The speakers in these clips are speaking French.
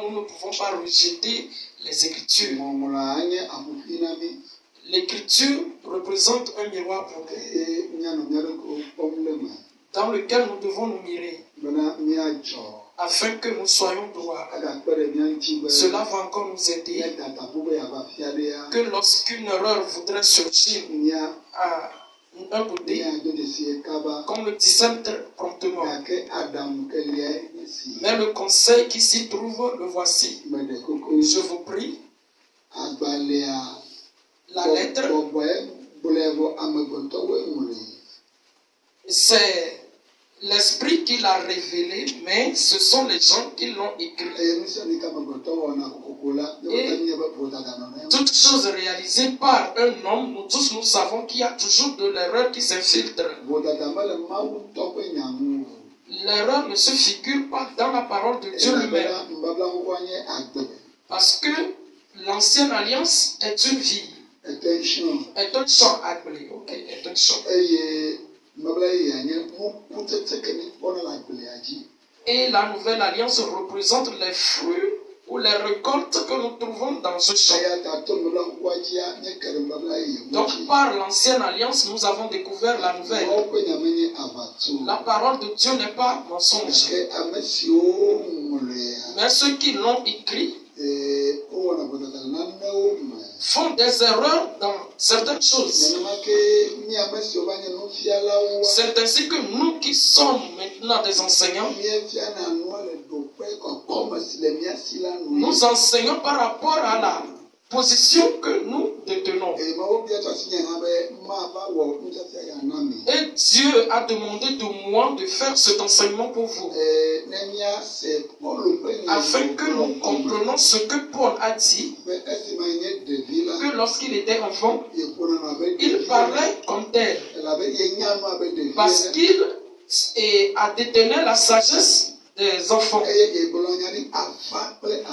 nous ne pouvons pas rejeter les Écritures. L'Écriture représente un miroir pour nous, dans lequel nous devons nous mirer, afin que nous soyons droits. Cela va encore nous aider que lorsqu'une erreur voudrait surgir à un côté, qu'on le discerne promptement. Mais le conseil qui s'y trouve, le voici. Je vous prie, la lettre, c'est l'Esprit qui l'a révélé, mais ce sont les gens qui l'ont écrit. Et toute chose réalisée par un homme, nous tous nous savons qu'il y a toujours de l'erreur qui s'infiltre. L'erreur ne se figure pas dans la parole de Dieu lui-même. Parce que l'ancienne alliance est une vie. Est un champ appelé. Ok, est un champ. Et la nouvelle alliance représente les fruits ou les récoltes que nous trouvons dans ce champ. Donc par l'ancienne alliance, nous avons découvert la nouvelle. La parole de Dieu n'est pas mensonge. Mais ceux qui l'ont écrit font des erreurs dans certaines choses. C'est ainsi que nous qui sommes maintenant des enseignants, nous enseignons par rapport à la position que nous détenons. Et Dieu a demandé de moi de faire cet enseignement pour vous, afin que nous comprenions ce que Paul a dit, que lorsqu'il était enfant, il parlait comme tel, parce qu'il a détenu la sagesse des enfants,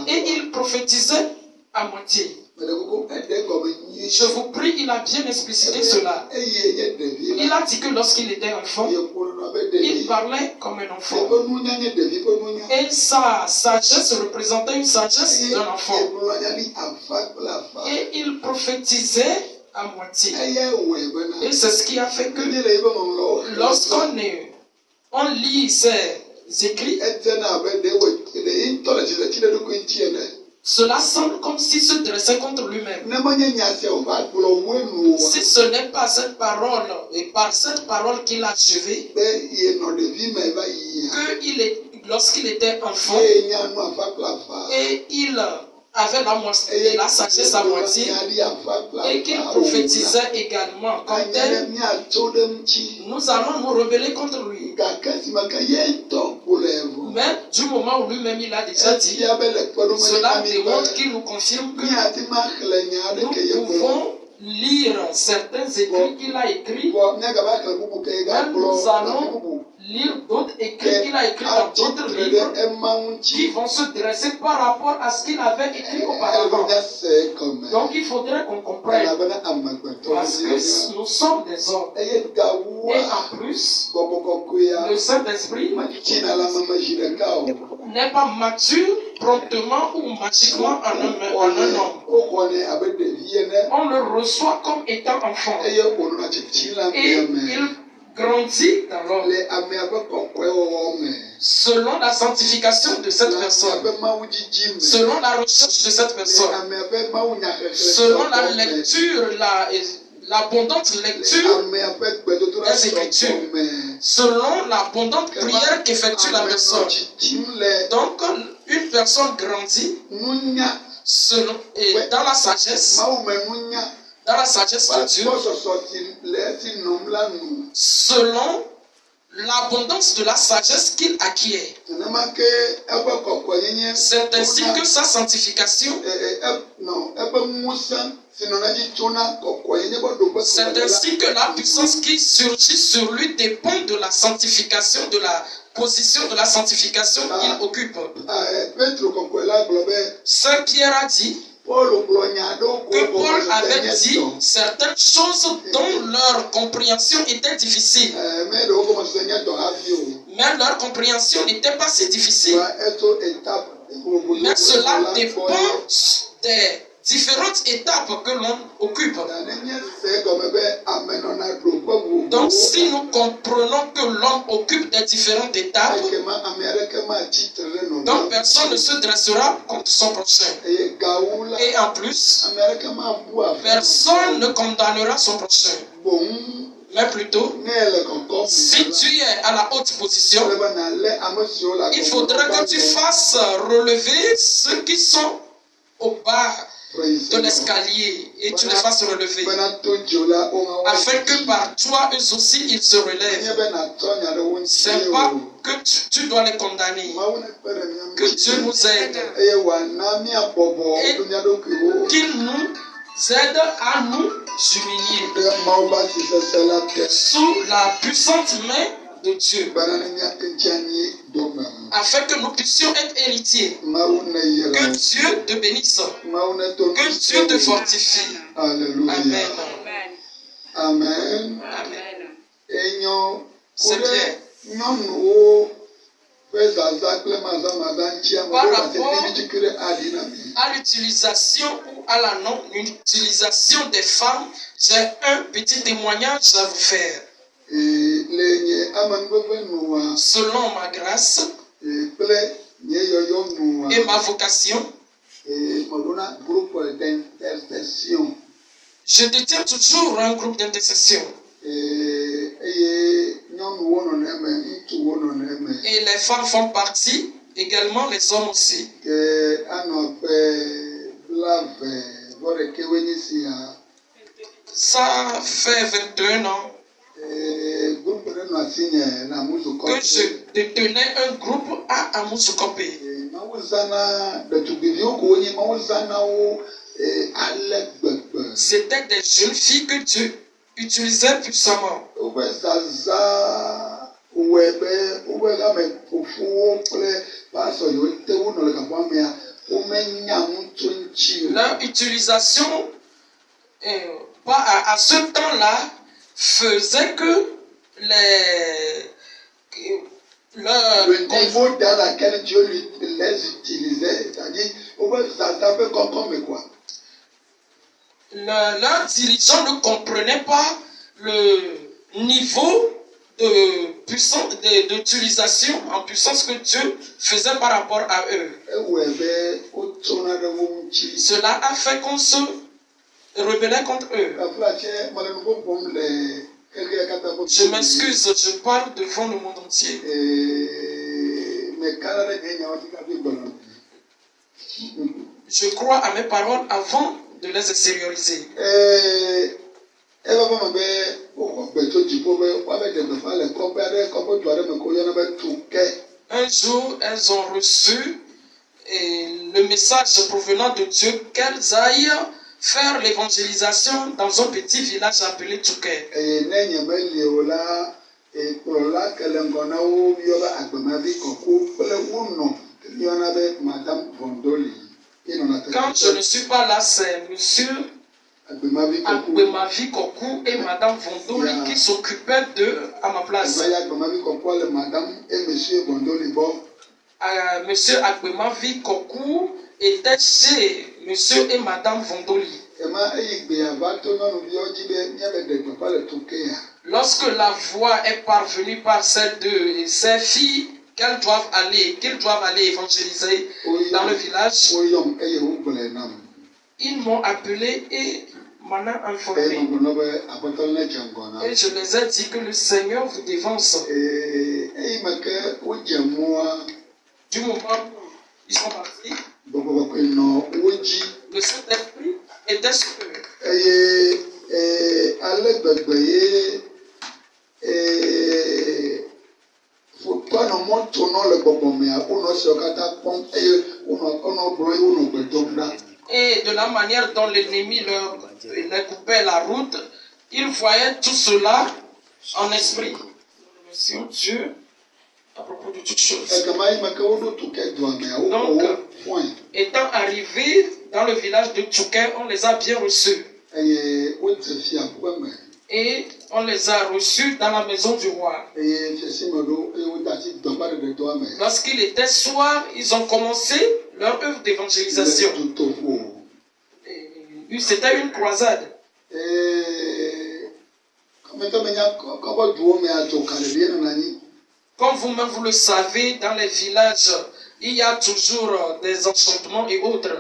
et il prophétisait à moitié. Je vous prie, il a bien explicité cela. Il a dit que lorsqu'il était enfant, il parlait comme un enfant. Et sa sagesse représentait une sagesse d'un enfant. Et il prophétisait à moitié. Et c'est ce qui a fait que lorsqu'on lit ses écrits, cela semble comme s'il se dressait contre lui-même. Si ce n'est pas cette parole, et par cette parole qu'il a achevée, que lorsqu'il était enfant, et il avait la sagesse à moitié, et qu'il prophétisait également comme tel, nous allons nous rebeller contre lui. Mais du moment où lui-même il a déjà dit, cela démontre qu'il nous confirme que nous pouvons lire certains écrits qu'il a écrits, mais nous allons lire d'autres écrits qu'il a écrits dans d'autres livres qui vont se dresser par rapport à ce qu'il avait écrit auparavant. Donc il faudrait qu'on comprenne, parce que nous sommes des hommes. Et en plus, le Saint-Esprit n'est pas mature promptement ou magiquement en un homme. On le reçoit comme étant enfant. Et il grandit dans l'homme selon la sanctification de cette personne, selon la recherche de cette personne, selon la lecture, l'abondante lecture des Écritures, selon l'abondante prière qu'effectue la personne. Donc, une personne grandit dans la sagesse. Dans la sagesse de Dieu, selon l'abondance de la sagesse qu'il acquiert. C'est ainsi que sa sanctification, c'est ainsi que la puissance qui surgit sur lui dépend de la sanctification, de la position de la sanctification qu'il occupe. Saint Pierre a dit que Paul avait dit certaines choses dont leur compréhension était difficile. Mais leur compréhension n'était pas si difficile. Mais cela dépend des différentes étapes que l'on occupe. Donc si nous comprenons que l'homme occupe des différentes étapes, donc personne ne se dressera contre son prochain. Et en plus, personne ne condamnera son prochain. Mais plutôt, si tu es à la haute position, il faudrait que tu fasses relever ceux qui sont au bas de l'escalier et tu les fasses relever, afin que par toi, eux aussi, ils se relèvent. Ce n'est pas que tu dois les condamner, que Dieu nous aide et qu'il nous aide à nous humilier sous la puissante main de Dieu, afin que nous puissions être héritiers. Que Dieu te bénisse, que Dieu te fortifie. Amen. Amen. C'est bien. Par rapport à l'utilisation ou à la non-utilisation des femmes, j'ai un petit témoignage à vous faire. Selon ma grâce et ma vocation, je détiens toujours un groupe d'intercession. Et les femmes font partie, également les hommes aussi. Ça fait 21 ans que je détenais un groupe à Amoussoukopé. C'était des jeunes filles que Dieu utilisait puissamment. Leur utilisation à ce temps-là faisait que le niveau dans lequel Dieu les utilisait, c'est-à-dire, comme quoi? Leurs dirigeants ne comprenaient pas le niveau d'utilisation en puissance que Dieu faisait par rapport à eux. Cela a fait qu'on se rebellait contre eux. Je m'excuse, je parle devant le monde entier. Je crois à mes paroles avant de les extérioriser. Un jour, elles ont reçu le message provenant de Dieu qu'elles aillent faire l'évangélisation dans un petit village appelé Touquet. Quand je ne suis pas là, c'est monsieur Agbemavi Kokou et madame Vondoli qui s'occupaient d'eux à ma place. Monsieur Agbemavi Kokou était chez monsieur et madame Vondoli. Lorsque la voix est parvenue par celles deux et ces filles qu'ils doivent aller évangéliser dans le village, ils m'ont appelé et m'en ont informé. Et je les ai dit que le Seigneur vous dévance. Du moment où ils sont partis, le Saint-Esprit était sur eux. Et de la manière dont l'ennemi leur coupait la route, ils voyaient tout cela en esprit. Merci Dieu à propos de toutes choses. Donc, étant arrivés dans le village de Touquet, on les a bien reçus. Et on les a reçus dans la maison du roi. Lorsqu'il était soir, ils ont commencé leur œuvre d'évangélisation. C'était une croisade. Comme vous-même vous le savez, dans les villages, il y a toujours des enchantements et autres.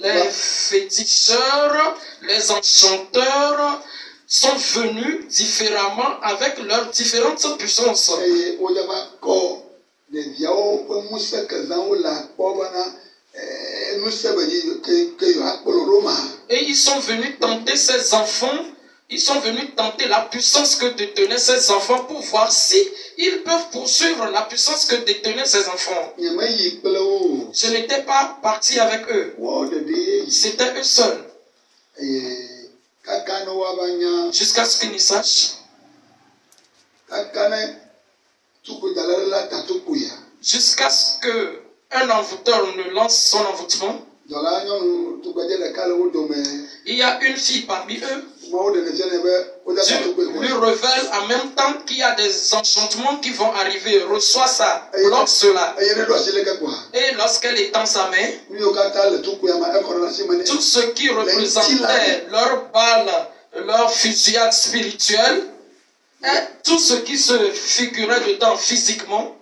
Les féticheurs, les enchanteurs sont venus différemment avec leurs différentes puissances. Et ils sont venus tenter ces enfants. Ils sont venus tenter la puissance que détenaient ces enfants pour voir si ils peuvent poursuivre la puissance que détenaient ces enfants. Je n'étais pas parti avec eux. C'était eux seuls. Jusqu'à ce qu'ils ne sachent. Jusqu'à ce qu'un envoûteur ne lance son envoûtement. Il y a une fille parmi eux. Dieu lui révèle en même temps qu'il y a des enchantements qui vont arriver. Reçoit ça, bloque cela. Et lorsqu'elle étend sa main, tout ce qui représentait leur balle, leur fusillade spirituelle, et tout ce qui se figurait dedans physiquement,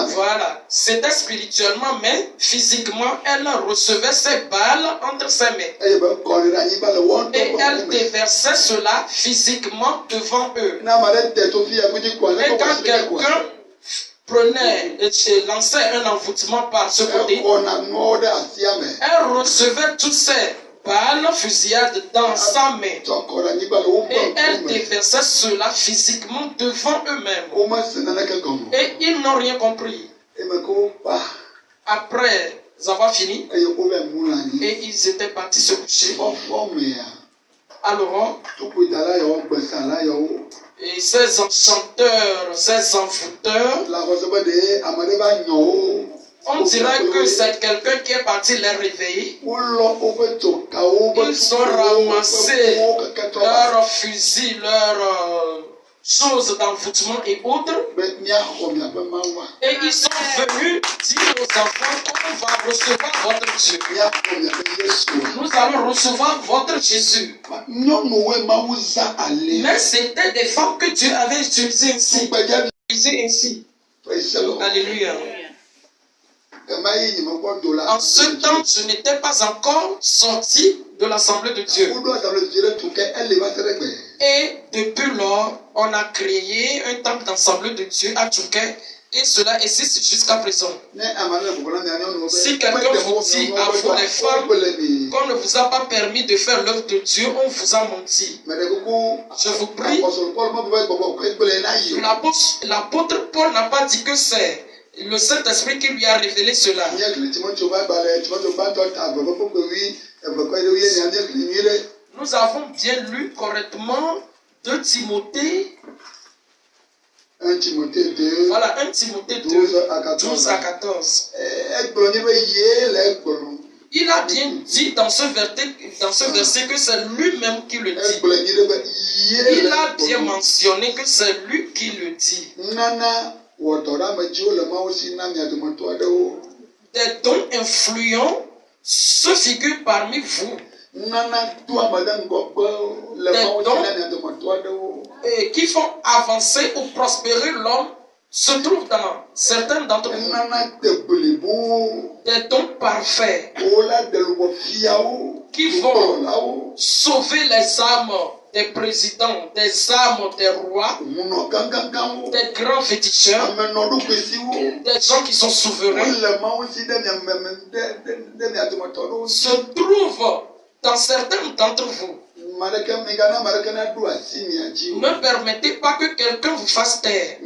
voilà, c'était spirituellement, mais physiquement, elle recevait ses balles entre ses mains. Et elle déversait cela physiquement devant eux. Et quand quelqu'un prenait et lançait un envoûtement par ce côté, elle recevait toutes ces balles fusillades dans sa main. Et elle déversait cela physiquement devant eux-mêmes. Et ils n'ont rien compris. Après avoir fini, et ils étaient partis se coucher. Alors, et ces enchanteurs, ces envoûteurs, on dirait que c'est quelqu'un qui est parti les réveiller. Ils ont ramassé leurs fusils, leurs choses d'envoûtement et autres. Et ils sont venus dire aux enfants qu'on va recevoir votre Dieu. Nous allons recevoir votre Jésus. Mais c'était des femmes que Dieu avait utilisées ainsi. Alléluia. En ce temps, je n'étais pas encore sorti de l'Assemblée de Dieu. Et depuis lors, on a créé un temple d'Assemblée de Dieu à Touquet. Et cela existe jusqu'à présent. Si quelqu'un vous dit à vous les femmes qu'on ne vous a pas permis de faire l'œuvre de Dieu, on vous a menti. Je vous prie. L'apôtre Paul n'a pas dit que c'est le Saint-Esprit qui lui a révélé cela. Nous avons bien lu correctement 2 Timothée. 1 Timothée 2. Voilà, 1 Timothée 2, 12 à 14. Il a bien dit dans ce verset que c'est lui-même qui le dit. Il a bien mentionné que c'est lui qui le dit. Des dons influents se figurent parmi vous. Des dons qui font avancer ou prospérer l'homme se trouvent dans certains d'entre vous. Des dons parfaits qui vont sauver les âmes des présidents, des âmes des rois, des grands féticheurs, des gens qui sont souverains, se trouvent dans certains d'entre vous. Ne permettez pas que quelqu'un vous fasse taire.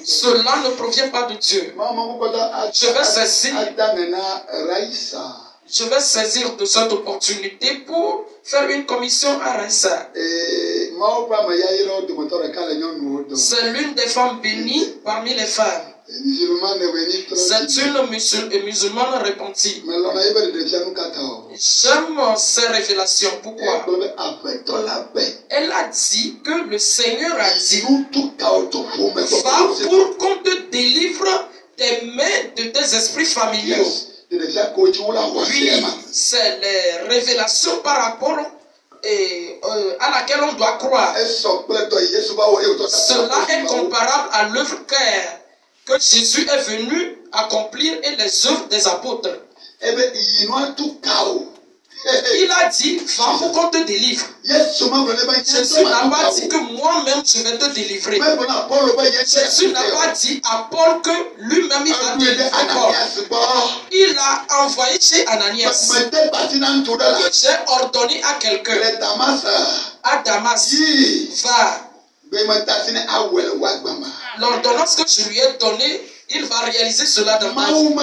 Cela ne provient pas de Dieu. Je vais saisir de cette opportunité pour faire une commission à Raissa. C'est l'une des femmes bénies parmi les femmes. C'est une musulmane repentie. J'aime ces révélations. Pourquoi? Elle a dit que le Seigneur a dit: va pour qu'on te délivre des mains de tes esprits familiaux. Oui, c'est les révélations par rapport à laquelle on doit croire. Cela est comparable à l'œuvre que Jésus est venu accomplir et les œuvres des apôtres. Il a dit: va pour qu'on te délivre. Jésus n'a pas dit que moi-même je vais te délivrer. Jésus n'a pas dit à Paul que lui-même il va délivrer Paul. Il a envoyé chez Ananias que j'ai ordonné à quelqu'un à Damas: va. L'ordonnance que je lui ai donnée, il va réaliser cela dans ta vie.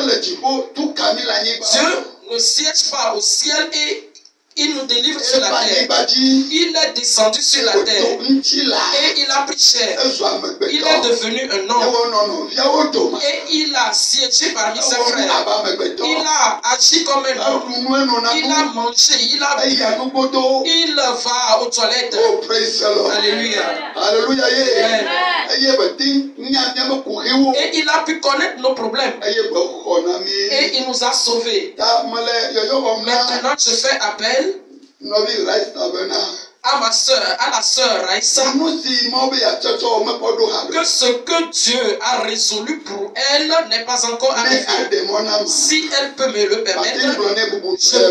Dieu ne siège pas au ciel et il nous délivre sur la terre. Il est descendu sur la terre et il a pris chair. Il est devenu un homme et il a siégé parmi ses frères. Il a agi comme un homme. Il a mangé, il a bu. Il va aux toilettes. Alléluia. Amen. Et il a pu connaître nos problèmes. Et il nous a sauvés. Maintenant, je fais appel à ma soeur, à la sœur Raïssa, que ce que Dieu a résolu pour elle n'est pas encore arrivé. Si elle peut me le permettre, je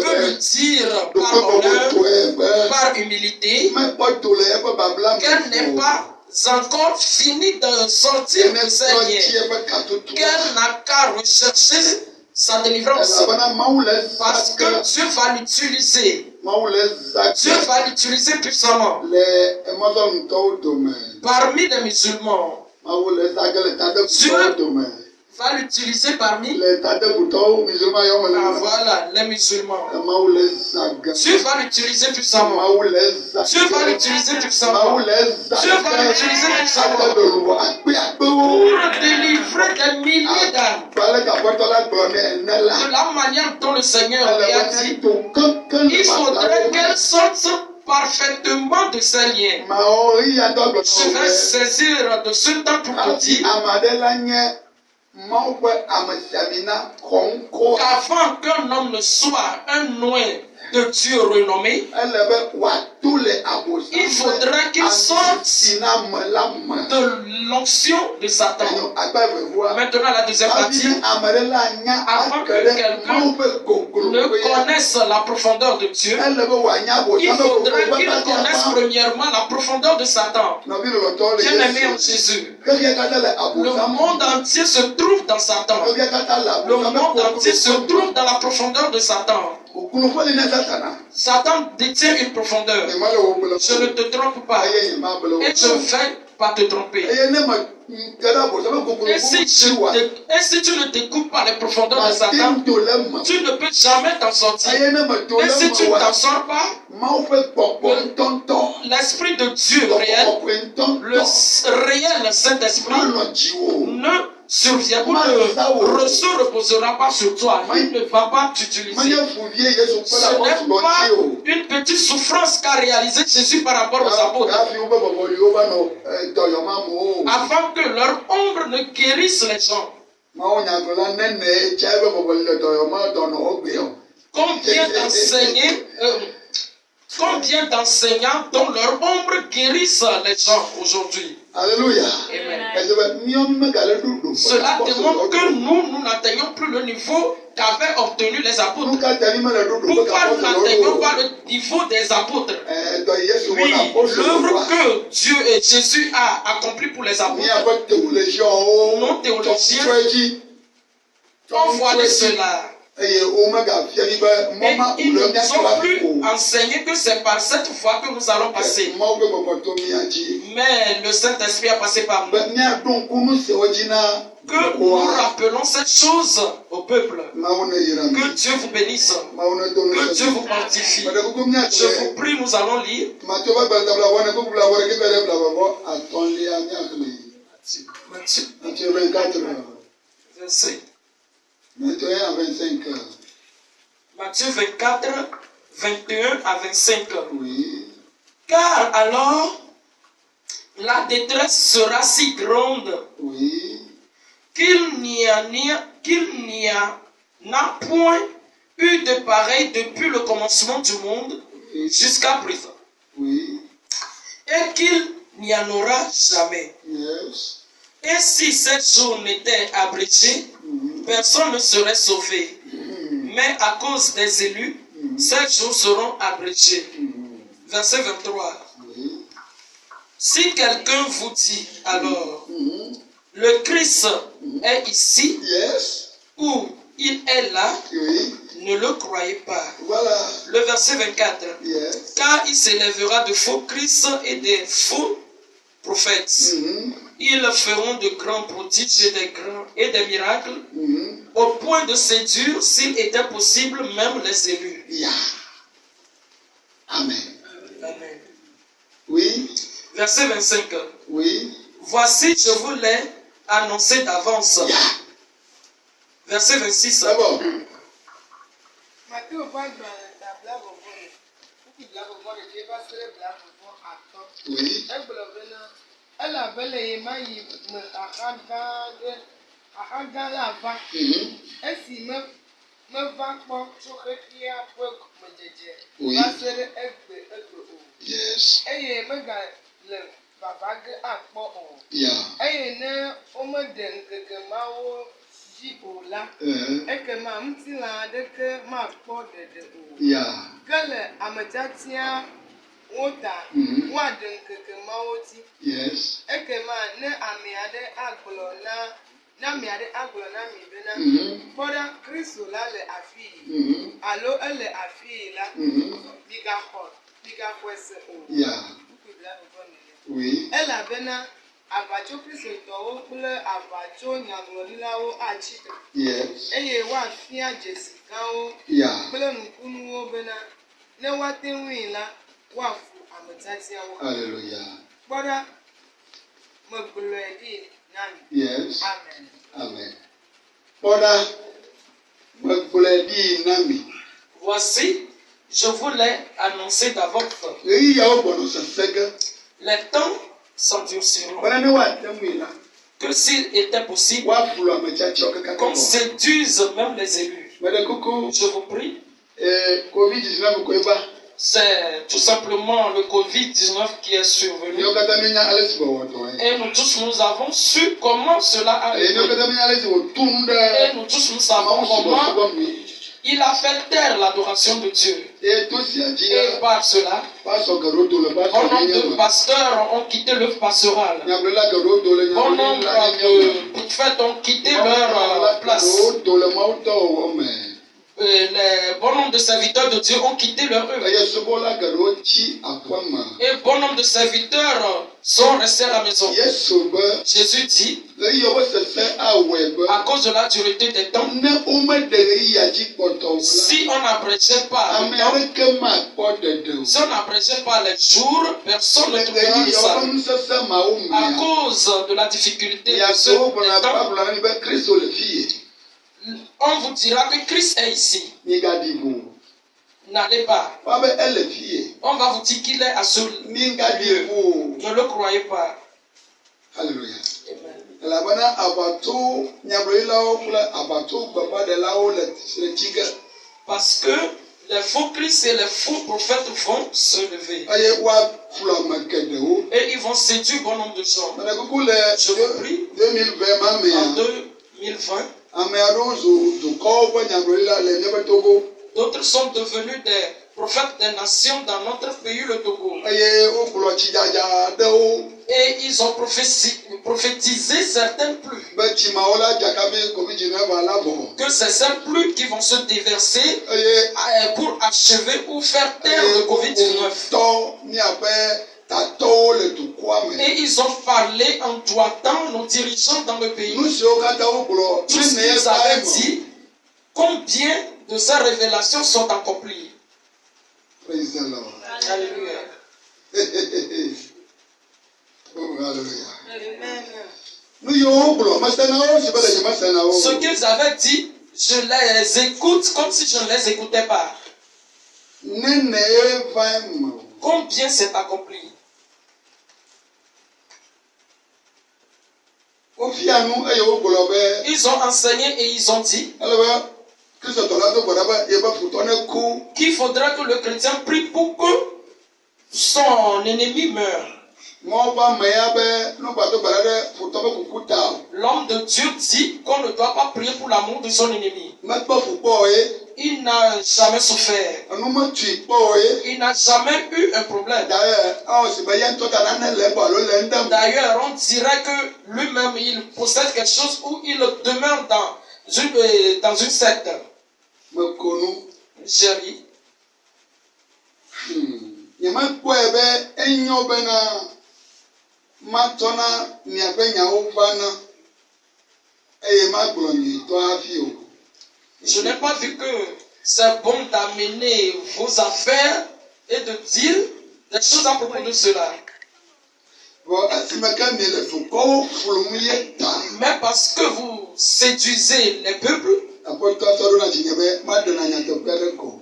peux lui dire par honneur, par humilité, qu'elle n'est pas encore fini de sortir de ses liens, qu'elle n'a qu'à rechercher sa délivrance, parce que Dieu va l'utiliser. Dieu va l'utiliser puissamment. Parmi les musulmans, Dieu va l'utiliser parmi voilà, les musulmans. Dieu va l'utiliser puissamment. Dieu va l'utiliser puissamment. Dieu va l'utiliser puissamment pour délivrer des milliers d'âmes. De la manière dont le Seigneur lui a dit, il faudrait qu'elle sorte parfaitement de ses liens. Je vais saisir de ce temps pour te dire qu'avant qu'un homme ne soit un noin de Dieu renommé, il faudrait qu'il sorte de l'onction de Satan. Maintenant, la deuxième partie, avant que quelqu'un ne connaisse la profondeur de Dieu, il faudrait qu'il connaisse premièrement la profondeur de Satan. Bien-aimé en Jésus, le monde entier se trouve dans Satan. Le monde entier se trouve dans la profondeur de Satan. Satan détient une profondeur. Je ne te trompe pas. Et je ne vais pas te tromper. Et si tu ne découpes pas les profondeurs de Satan, tu ne peux jamais t'en sortir. Et si tu ne t'en sors pas, l'Esprit de Dieu réel, le réel Saint-Esprit, ne se reposera pas sur toi. Il ne va pas t'utiliser. Ce n'est pas une petite souffrance qu'a réalisé Jésus par rapport aux apôtres. Avant que leur ombre ne guérisse les gens. Combien d'enseignants dont leur ombre guérissent les gens aujourd'hui? Alléluia. Amen. Cela démontre que nous n'atteignons plus le niveau qu'avaient obtenu les apôtres. Pourquoi nous n'atteignons pas le niveau des apôtres? Oui, l'œuvre que Dieu et Jésus a accomplie pour les apôtres. Non théologiens, on voit de cela. Et ils ne nous ont plus enseigné que c'est par cette voie que nous allons passer. Mais le Saint-Esprit a passé par nous. que nous rappelons cette chose au peuple. Que Dieu vous bénisse. Que Dieu vous fortifie. Je vous prie, nous allons lire. Matthieu 24, verset 21 à 25. Matthieu 24, 21 à 25. Oui. Car alors, la détresse sera si grande, oui, qu'il n'y en a point eu de pareil depuis le commencement du monde jusqu'à présent. Oui. Et qu'il n'y en aura jamais. Yes. Et si cette jour n'était abrégée, personne ne serait sauvé. Mais à cause des élus, ces jours seront abrégés. Verset 23. Oui. Si quelqu'un vous dit alors, le Christ est ici, Yes. ou il est là, Oui. ne le croyez pas. Voilà. Le verset 24. Yes. Car il s'élèvera de faux Christ et des faux prophètes. Ils feront de grands prodiges et des miracles, au point de séduire, s'il était possible, même les élus. Yeah. Amen. Amen. Oui. Verset 25. Oui. Voici, je vous l'ai annoncé d'avance. Yeah. Verset 26. D'abord. Oui. Oui. Yes. Yeah. Yeah. Yes. Yeah. Oui. Yes. Yeah. Hallelujah. Yes. Amen. Amen. Voici, je vous l'ai annoncé d'avance. Les temps s'endurciront. Que s'il était possible qu'on séduise même les élus. Je vous prie. C'est tout simplement le Covid-19 qui est survenu. Et nous tous, nous avons su comment cela a été. Et nous tous, nous savons comment il a fait taire l'adoration de Dieu. Et par cela, bon nombre de pasteurs ont quitté le pastoral. Bon nombre de prophètes ont quitté leur place. Les bon nombre de serviteurs de Dieu ont quitté leur œuvre. Et bon nombre de serviteurs sont restés à la maison. Jésus dit, à cause de la dureté des temps, si on n'abrégeait pas le temps, si on n'abrégeait pas les jours, personne ne trouvera le salut. À cause de la difficulté de ce temps, on vous dira que Christ est ici. N'allez pas. On va vous dire qu'il est à ce lieu. Ne le croyez pas. Alléluia. Parce que les faux Christ et les faux prophètes vont se lever. Et ils vont séduire bon nombre de gens. Je vous prie. En 2020. D'autres sont devenus des prophètes des nations dans notre pays, le Togo. Et ils ont prophétisé certaines pluies. Que c'est ces pluies qui vont se déverser pour achever ou faire taire le Covid-19. Et ils ont parlé en doigtant nos dirigeants dans le pays. Tout ce qu'ils avaient dit, combien de ces révélations sont accomplies. Praise the Lord. Alléluia. Oh, hallelujah. Ce qu'ils avaient dit, je les écoute comme si je ne les écoutais pas. Combien c'est accompli? Ils ont enseigné et ils ont dit qu'il faudra que le chrétien prie pour que son ennemi meure. L'homme de Dieu dit qu'on ne doit pas prier pour l'amour de son ennemi. Il n'a jamais souffert. Il n'a jamais eu un problème. D'ailleurs, on dirait que lui-même, il possède quelque chose où il demeure dans une secte. Jerry. Je n'ai pas vu que c'est bon d'amener vos affaires et de dire des choses à propos de cela. Mais parce que vous séduisez les peuples,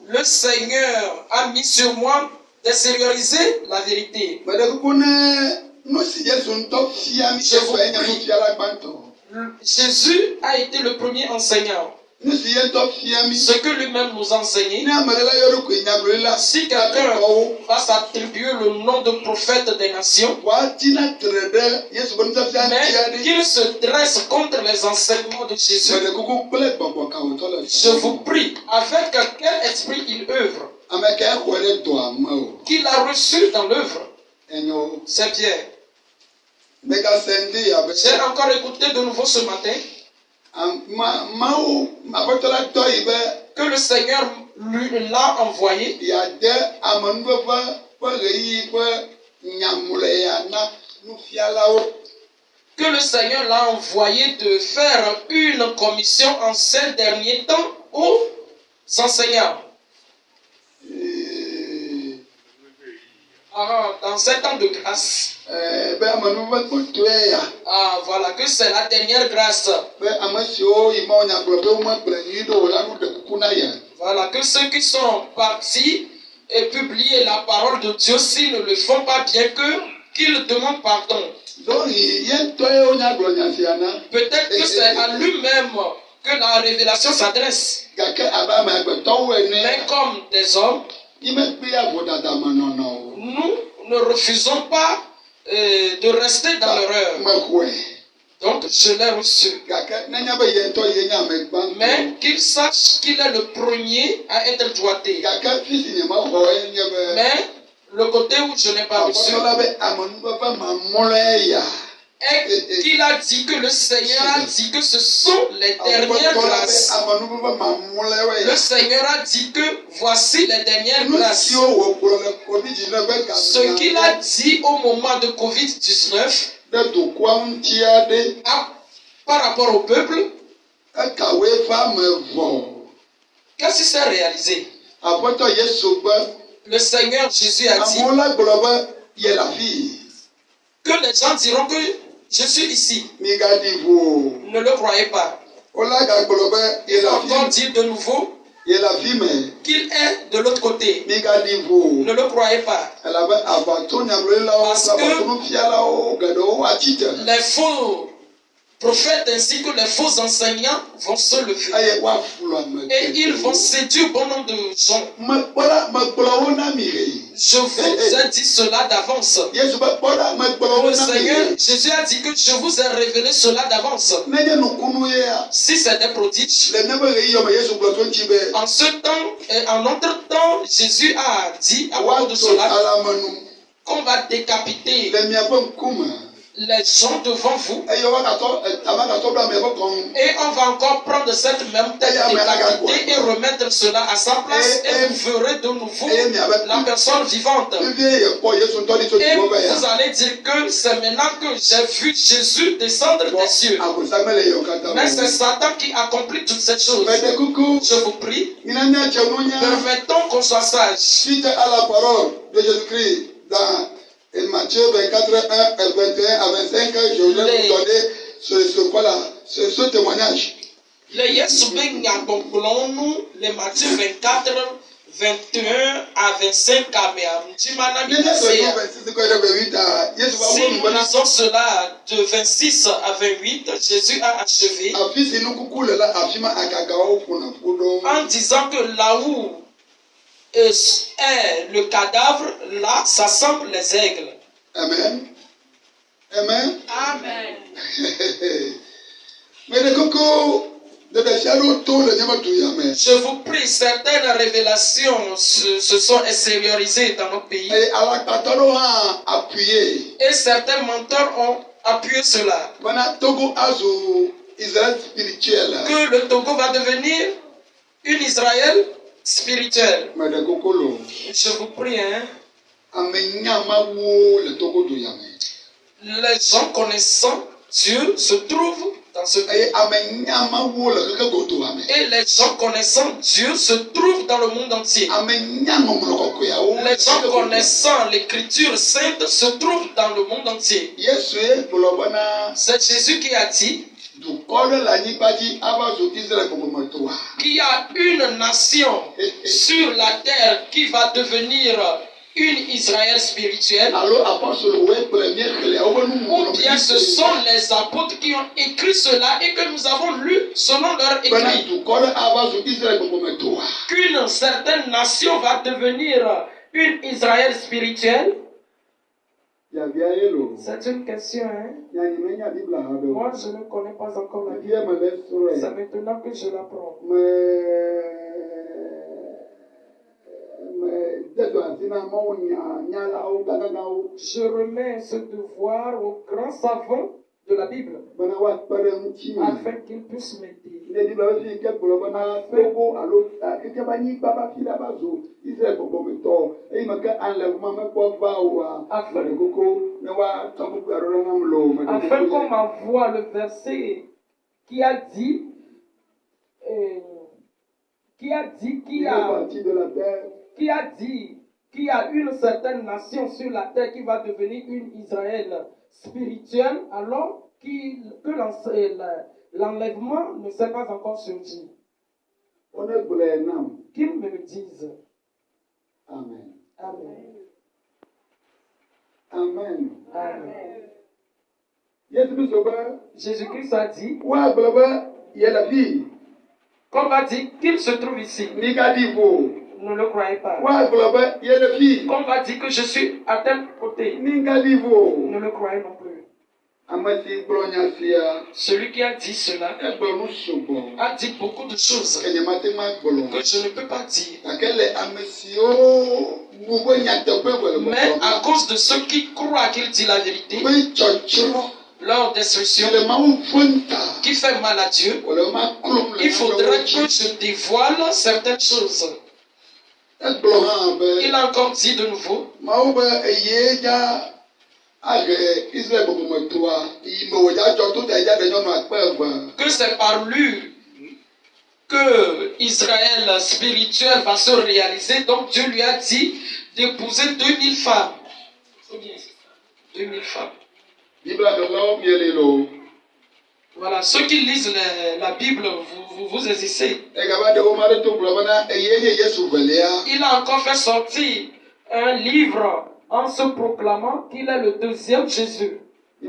le Seigneur a mis sur moi d'extérioriser la vérité. Jésus a été le premier enseignant. Ce que lui-même nous a enseigné. Si quelqu'un va s'attribuer le nom de prophète des nations, mais qu'il se dresse contre les enseignements de Jésus, je vous prie, avec quel esprit il œuvre, qu'il a reçu dans l'œuvre, c'est bien. J'ai encore écouté de nouveau ce matin que le Seigneur lui l'a envoyé que le Seigneur l'a envoyé de faire une commission en ces derniers temps aux enseignants. Dans ces temps de grâce. Voilà, que c'est la dernière grâce. Voilà, que ceux qui sont partis et publier la parole de Dieu, s'ils ne le font pas bien, qu'ils demandent pardon. Peut-être que c'est à lui-même que la révélation s'adresse. Mais comme des hommes, nous ne refusons pas de rester dans l'erreur. Donc je l'ai reçu. Mais qu'il sache qu'il est le premier à être doigté. Mais le côté où je n'ai pas reçu est qu'il a dit que le Seigneur a dit que ce sont les dernières grâces. Le Seigneur a dit que voici les dernières grâces. Ce qu'il a dit au moment de Covid-19 par rapport au peuple, qu'est-ce qui s'est réalisé? Le Seigneur Jésus a dit que les gens diront que je suis ici. Ne le croyez pas. Il va encore dire de nouveau qu'il est de l'autre côté. Ne le croyez pas. Parce que les faux prophètes ainsi que les faux enseignants vont se lever. Et ils vont séduire bon nombre de gens. Je vous ai dit cela d'avance. Le Seigneur, Jésus a dit que je vous ai révélé cela d'avance. Si c'est des prodiges, en ce temps et en notre temps, Jésus a dit à propos de cela qu'on va décapiter les gens devant vous. Et on va encore prendre cette même tête décapitée et remettre cela à sa place. Et vous verrez de nouveau la personne vivante. Et vous allez dire que c'est maintenant que j'ai vu Jésus descendre des cieux. Mais c'est Satan qui accomplit toutes ces choses. Je vous prie, permettons qu'on soit sage. Suite à la parole de Jésus-Christ dans Matthieu 24, 21 à 25, je voudrais vous donner ce témoignage. Les Matthieu 24, 21 à 25. Si nous lisons cela de 26 à 28, Jésus a achevé en disant que là où est le cadavre, là s'assemblent les aigles. Amen. Amen. Amen. Je vous prie, certaines révélations se sont extériorisées dans notre pays. Et certains menteurs ont appuyé cela. Que le Togo va devenir une Israël spirituelle. Je vous prie, hein. Les gens connaissant Dieu se trouvent dans ce pays. Et les gens connaissant Dieu se trouvent dans le monde entier. Les gens connaissant l'écriture sainte se trouvent dans le monde entier. C'est Jésus qui a dit qu'il y a une nation sur la terre qui va devenir une Israël spirituelle. Ou bien ce sont les apôtres qui ont écrit cela et que nous avons lu selon leur écrit. Qu'une certaine nation va devenir une Israël spirituelle. C'est une question, hein? Moi, je ne connais pas encore la Bible. C'est maintenant que je l'apprends. Je remets ce devoir aux grands savants de la Bible afin qu'ils puissent m'aider. Afin qu'on m'envoie le verset qui a dit qu'il y a une certaine nation sur la terre qui va devenir une Israël spirituelle, alors que l'enlèvement ne s'est pas encore surgi. Qu'ils me le disent. Amen. Amen. Amen. Amen. Jésus-Christ a dit, qu'on va dire qu'il se trouve ici. Ne le croyez pas. Qu'on va dire que je suis à tel côté. Ne le croyez non plus. Celui qui a dit cela a dit beaucoup de choses que je ne peux pas dire. Mais à cause de ceux qui croient qu'il dit la vérité, leur destruction qui fait mal à Dieu, il faudrait que je dévoile certaines choses. Il a encore dit de nouveau que c'est par lui que Israël spirituel va se réaliser. Donc Dieu lui a dit d'épouser 2000 femmes. 2000 femmes. Voilà, ceux qui lisent la Bible, vous hésitez. Il a encore fait sortir un livre en se proclamant qu'il est le deuxième Jésus. Je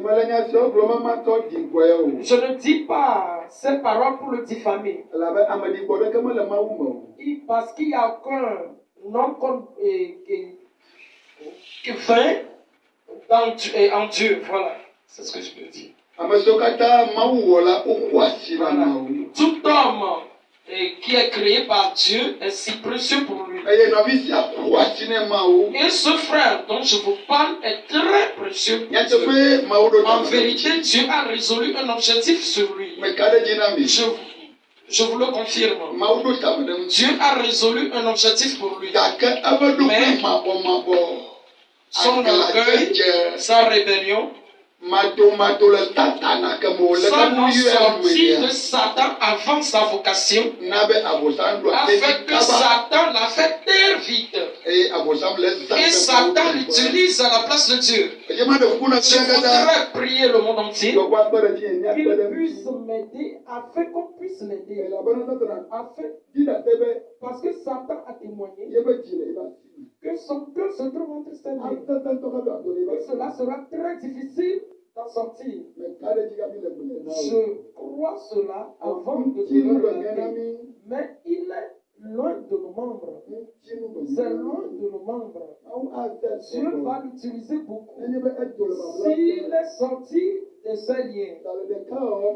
ne dis pas ces paroles pour le diffamer. Parce qu'il n'y a aucun homme qui vint en Dieu. Voilà, c'est ce que je peux dire. Voilà. Tout homme qui est créé par Dieu est si précieux pour lui. Et ce frère dont je vous parle est très précieux. En vérité, Dieu a résolu un objectif sur lui. Je vous le confirme. Dieu a résolu un objectif pour lui. Mais son orgueil, sa rébellion, sa non-sortie de Satan avant sa vocation a fait que Satan l'a fait taire vite. Et Satan l'utilise à la place de Dieu. Je voudrais prier le monde entier qu'il puisse m'aider afin qu'on puisse l'aider. Parce que Satan a témoigné que son cœur se trouve entre ses mains. Et cela sera très difficile d'en sortir. Je crois cela avant de le regarder. Mais il est loin de nos membres. C'est loin de nos membres. Dieu va l'utiliser beaucoup. S'il est sorti de ses liens,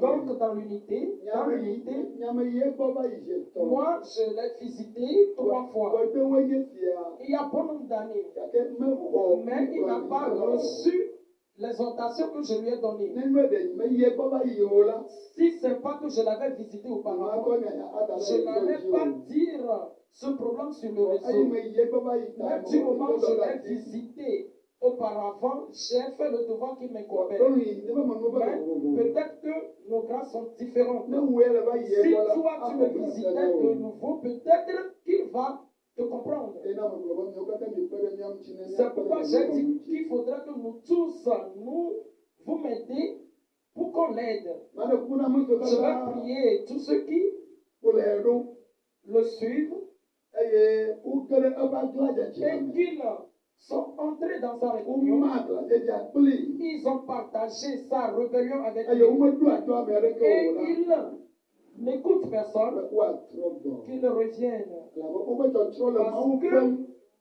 donc dans l'unité, moi je l'ai visité 3 fois. Il y a bon nombre d'années. Mais il n'a pas reçu l'exhortation que je lui ai donnée. Si ce n'est pas que je l'avais visité auparavant, je n'allais pas dire ce problème sur le réseau. Même du moment où je l'ai visité auparavant, j'ai fait le devoir qui m'incombait. Peut-être que nos grâces sont différentes. Si toi tu me visitais de nouveau, peut-être qu'il va te comprendre. C'est pourquoi j'ai dit qu'il faudrait que nous tous, vous m'aider pour qu'on l'aide. Je vais prier tous ceux qui le suivent et qu'ils sont entrés dans sa rébellion. Ils ont partagé sa rébellion avec lui. Et ils n'écoutent personne, qu'ils reviennent. Parce que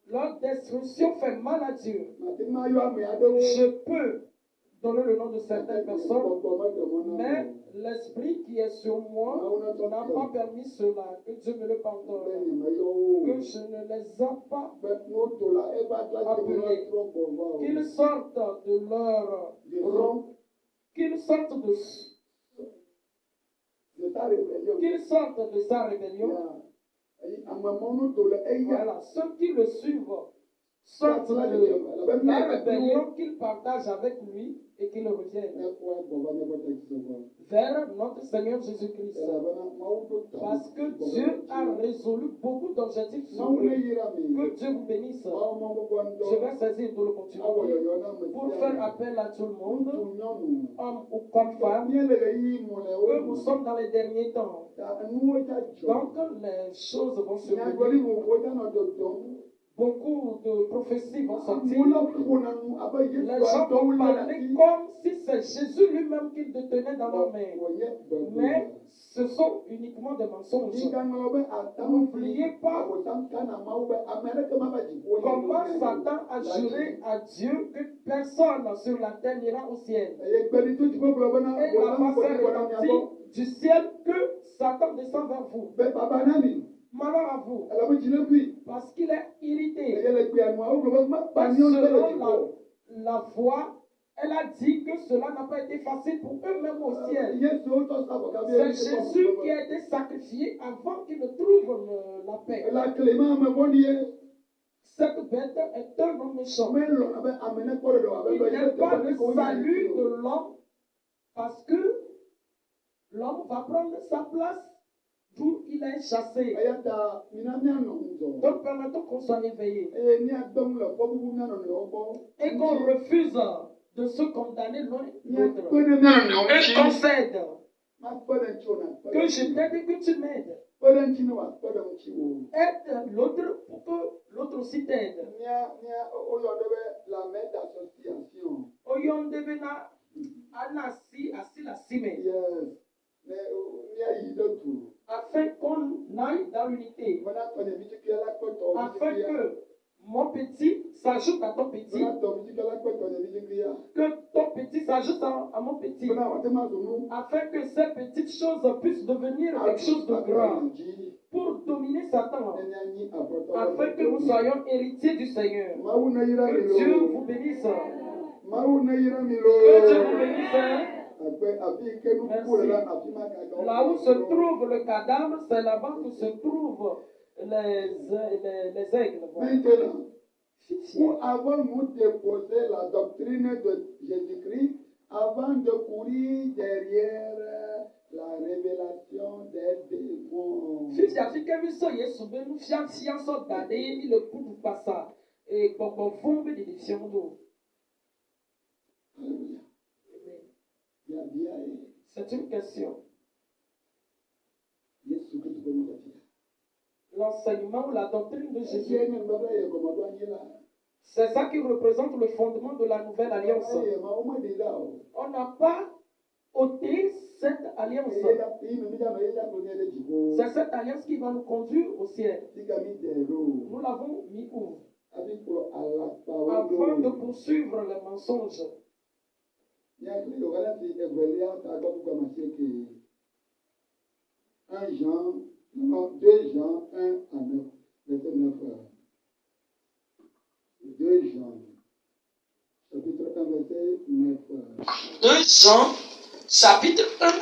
leur destruction fait mal à Dieu. Je peux donner le nom de certaines personnes, mais l'esprit qui est sur moi n'a pas permis cela. Que Dieu me le pardonne. Que je ne les ai pas appelés. Qu'ils sortent de leur rang, qu'ils sortent de sa rébellion. Voilà, ceux qui le suivent sortent de la rébellion qu'ils partagent avec lui et qu'ils reviennent vers notre Seigneur Jésus-Christ. Parce que Dieu a résolu beaucoup d'objectifs sur lui. Que Dieu vous bénisse. Je vais saisir tout le continuer pour faire appel à tout le monde, hommes ou comme femmes, que nous sommes dans les derniers temps. Donc les choses vont se venir. Beaucoup de prophéties vont sortir. Les gens vont parler comme si c'est Jésus lui-même qu'ils détenaient dans leurs mains. Mais ce sont uniquement des mensonges. N'oubliez pas comment Satan a juré à Dieu que personne sur la terre n'ira au ciel. Et la voix s'est retentie du ciel que Satan descend vers vous. Malheur à vous, parce qu'il est irrité. Selon la voix, elle a dit que cela n'a pas été facile pour eux-mêmes au ciel. C'est Jésus qui a été sacrifié avant qu'il ne trouve la paix. Cette bête est un homme méchant. Il n'est pas le salut de l'homme parce que l'homme va prendre sa place d'où il est chassé. Donc permettons qu'on soit éveillé et qu'on refuse de se condamner l'un l'autre et qu'on s'aide. Que je t'aide et que tu m'aides. Aide l'autre pour que l'autre aussi t'aide. Afin qu'on aille dans l'unité. Afin que mon petit s'ajoute à ton petit. Que ton petit s'ajoute à mon petit. Afin que ces petites choses puissent devenir quelque chose de grand. pour dominer Satan, afin que nous soyons héritiers du Seigneur. Que Dieu vous bénisse. Que Dieu vous bénisse. Merci. Là où se trouve le cadavre, c'est là-bas que se trouvent les aigles. Pour avoir nous déposé la doctrine de Jésus-Christ avant de courir derrière la révélation des démons. C'est une question. L'enseignement ou la doctrine de Jésus. C'est ça qui représente le fondement de la nouvelle alliance. On n'a pas ôté cette alliance. C'est cette alliance qui va nous conduire au ciel. Nous l'avons mis où? Afin de poursuivre les mensonges. 2 Jean 1 à 9, verset 9. 2 Jean, chapitre 1, verset 9. 2 Jean, chapitre 1,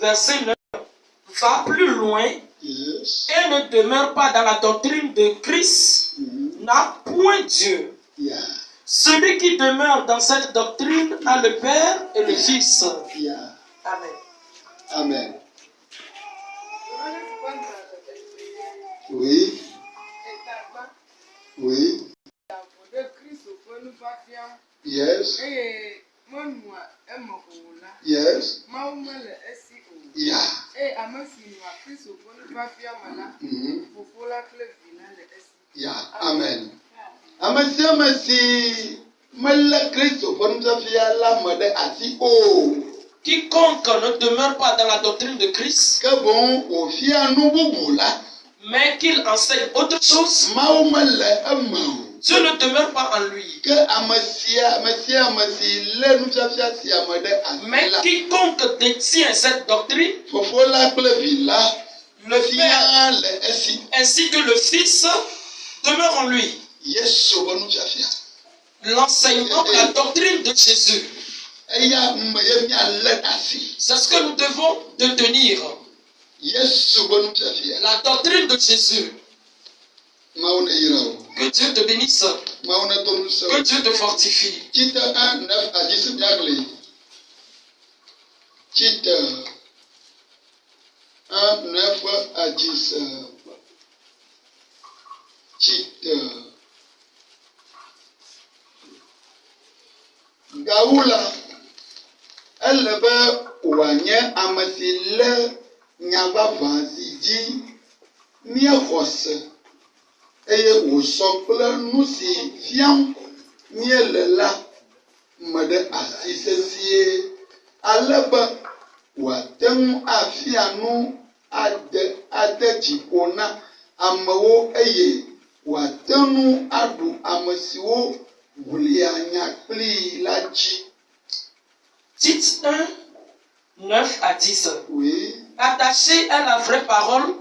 verset 9, va plus loin et ne demeure pas dans la doctrine de Christ, n'a point Dieu. Celui qui demeure dans cette doctrine a le Père et le Fils. Amen. Amen. Oui. Oui. Yes. Yes. Yeah. Yeah. Amen. Quiconque ne demeure pas dans la doctrine de Christ, mais qu'il enseigne autre chose, Dieu ne demeure pas en lui. Mais quiconque détient cette doctrine, le Père ainsi que le Fils demeure en lui. L'enseignement, la doctrine de Jésus, c'est ce que nous devons tenir. La doctrine de Jésus. Que Dieu te bénisse. Que Dieu te fortifie. Tite 1, 9 à 10. Tite 1, 9 à 10. Tite. Gaoula. Elle veut ouanye amasile nyaba vanzidi miakose. Eye wosokle nusi fiam mielela made asisesie aleba watem afianu ade jipona amawo eye watenu adu amasiwo wulianya pli laji. Tite 1, 9 à 10. Oui. Attaché à la vraie parole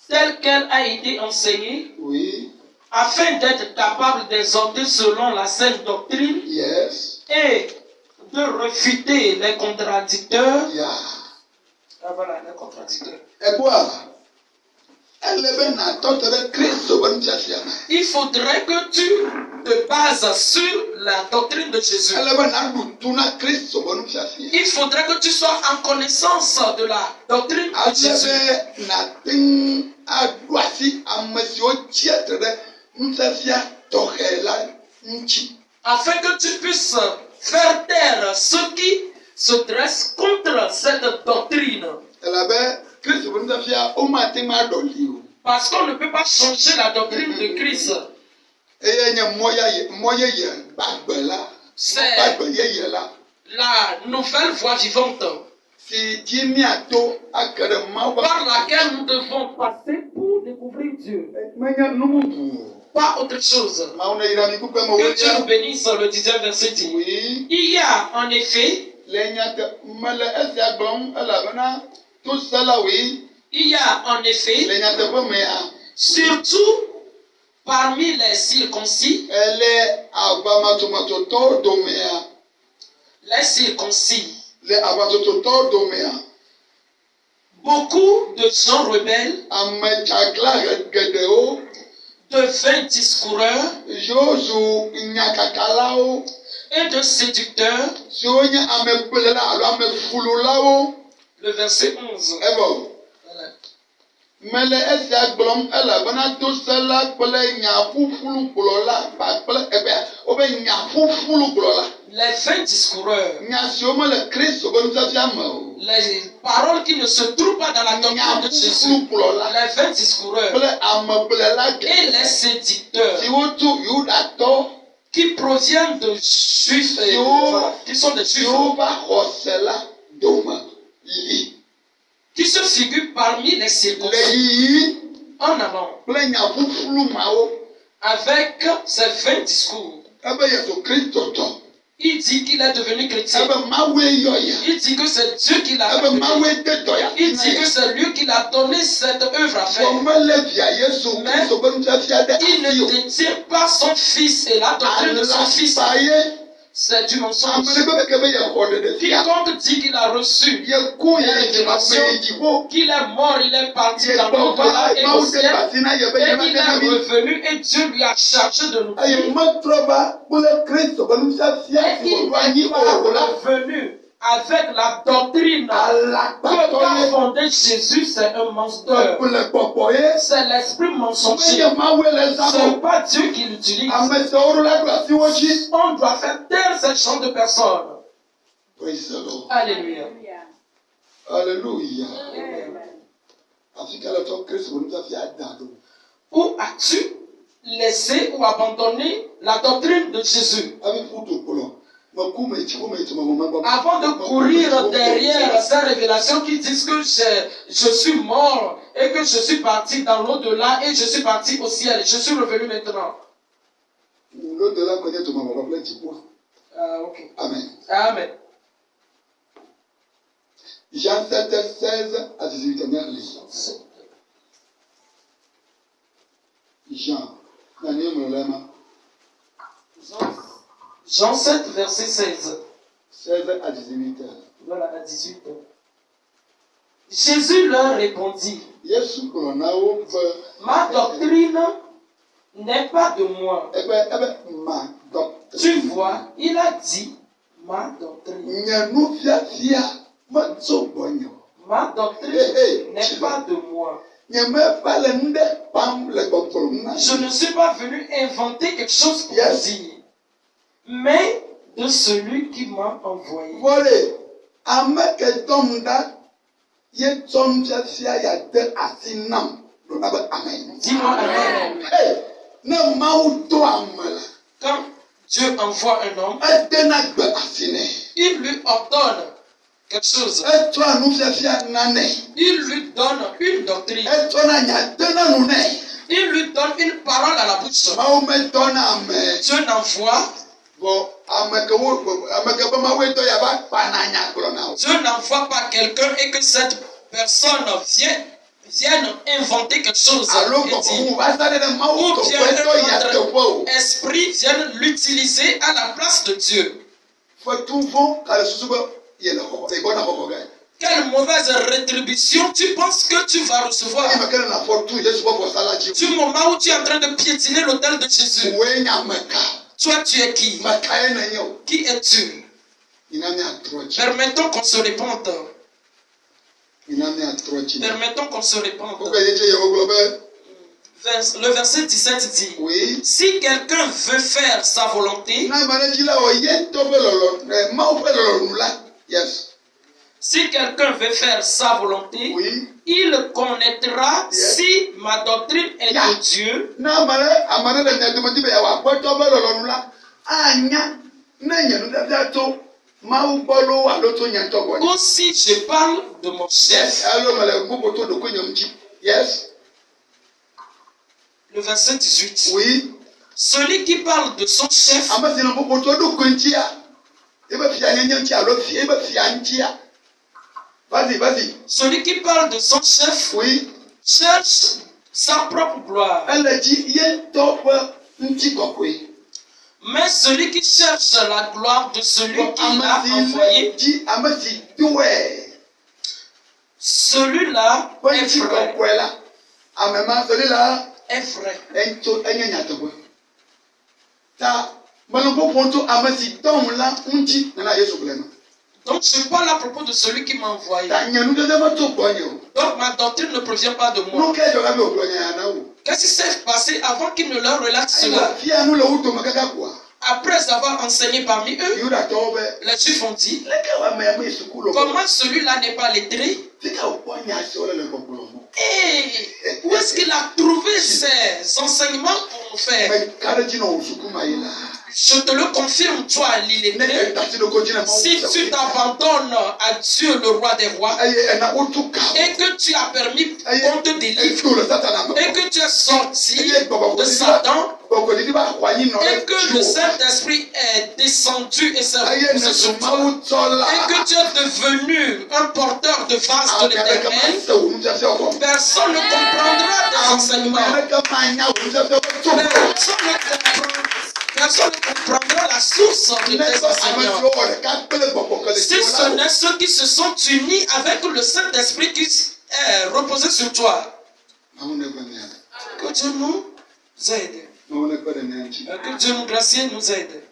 telle qu'elle a été enseignée, oui, afin d'être capable d'exhorter selon la saine doctrine, yes, et de réfuter les contradicteurs. Yeah. Ah, voilà, les contradicteurs. Et quoi? Il faudrait que tu te bases sur la doctrine de Jésus. Il faudrait que tu sois en connaissance de la doctrine de Jésus. Afin que tu puisses faire taire ceux qui se dressent contre cette doctrine. Parce qu'on ne peut pas changer la doctrine de Christ. C'est la nouvelle voie vivante par laquelle nous devons passer pour découvrir Dieu. Pas autre chose. Que Dieu nous bénisse, le 10e verset dit. Oui. Il y a en effet Il y a en effet, surtout parmi les circoncis, beaucoup de gens rebelles, de vains discoureurs et de séducteurs. Le verset 11. Mele esia gblɔm elabena tosela kple nyaƒuƒlu gblɔla kpakple wobe nyaƒuƒlu gblɔla. Les vains discoureurs. Nya siwo mele Kristo ƒe nufiafia me o. Les paroles qui ne se trouvent pas dans la doctrine de Jésus. Les vains discoureurs. Kple amegblẽla et les séducteurs. Siwo tso Yudatɔ. Qui proviennent de Juifs et qui sont des Juifs. Siwo va xɔse la dome li. Qui se figure parmi les circoncis en avant avec ses vains discours. Il dit qu'il est devenu chrétien. Il dit que c'est Dieu qui l'a fait. Il dit que c'est lui qui l'a donné cette œuvre à faire. Mais il ne détient pas son fils et la doctrine de son fils. C'est du mensonge. Quiconque dit qu'il a reçu la révélation, qu'il est mort, il est parti dans l'au-delà et au ciel, et il est revenu et Dieu lui a chargé de nous dire. Et il n'est pas revenu avec la doctrine que qu'a fondé Jésus, c'est un mensonge. C'est l'esprit mensonger. Ce n'est pas Dieu qui l'utilise. On doit faire taire ce genre de personnes. Alléluia. Alléluia. Où as-tu laissé ou abandonné la doctrine de Jésus? Avant de courir derrière ces révélations qui disent que je suis mort et que je suis parti dans l'au-delà et je suis parti au ciel, je suis revenu maintenant. L'au-delà connaît tout le monde. Okay. Amen. Amen. Jean 7, 16 à 18. Jean. Jean 7, verset 16. 16 à 18. Voilà, à 18. Jésus leur répondit, ma doctrine n'est pas de moi. Tu vois, il a dit ma doctrine. Ma doctrine n'est pas de moi. Je ne suis pas venu inventer quelque chose pour dire, mais de celui qui m'a envoyé. Dis-moi amen. Quand Dieu envoie un homme, il lui ordonne quelque chose. Il lui donne une doctrine. Il lui donne une parole à la bouche. Dieu n'envoie. Dieu n'envoie pas quelqu'un et que cette personne vienne inventer quelque chose. Ou bien notre esprit vienne l'utiliser à la place de Dieu. Quelle mauvaise rétribution tu penses que tu vas recevoir du moment où tu es en train de piétiner l'autel de Jésus? Toi, tu es qui? Qui es-tu? Permettons qu'on se répande. Permettons qu'on se répande. Le verset 17 dit, oui. Si quelqu'un veut faire sa volonté, si quelqu'un veut faire sa volonté, oui. Il connaîtra si ma doctrine est de Dieu. Ou si je parle de mon chef. Le verset 18. Oui. Celui qui parle de son chef. Vas-y. Celui qui parle de son chef, Oui. cherche sa propre gloire. Elle a dit, il y a un top, un petit coquille. Mais celui qui cherche la gloire de celui qui l'a envoyé, celui-là est vrai. Est vrai. Donc je parle à propos de celui qui m'a envoyé. Donc ma doctrine ne provient pas de moi. Qu'est-ce qui s'est passé avant qu'il ne leur relate cela? Après avoir enseigné parmi eux, les Juifs ont dit, comment celui-là n'est pas lettré? Et où est-ce qu'il a trouvé ces enseignements pour nous faire? Je te le confirme, toi, l'illettré, si tu t'abandonnes à Dieu, le roi des rois, et que tu as permis qu'on te délivre, et que tu es sorti de Satan, et que le Saint-Esprit est descendu et s'est reposé sur toi, et que tu es devenu un porteur de vase de l'Éternel, personne ne comprendra tes enseignements. Personne ne comprendra la source de tes enseignements. Si ce n'est ceux qui se sont unis avec le Saint-Esprit qui est reposé sur toi. Que Dieu nous aide. Que Dieu nous gracie nous aide.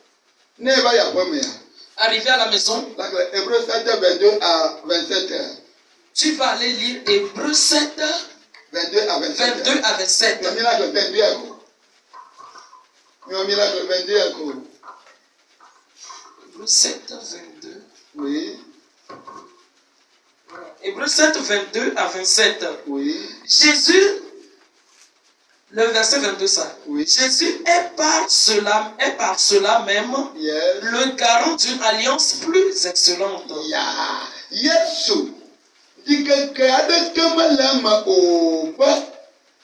Arrivé à la maison, Hébreux 7, 22 à 27. Tu vas aller lire Hébreux 7, 22 à 27. 22 à 27. Hébreux 7, 22. Oui. Hébreux 7, 22 à 27. Oui. Jésus, le verset 22, ça. Oui. Jésus est par cela même le garant d'une alliance plus excellente. Yesu. Dit que avec Kamalama au bas,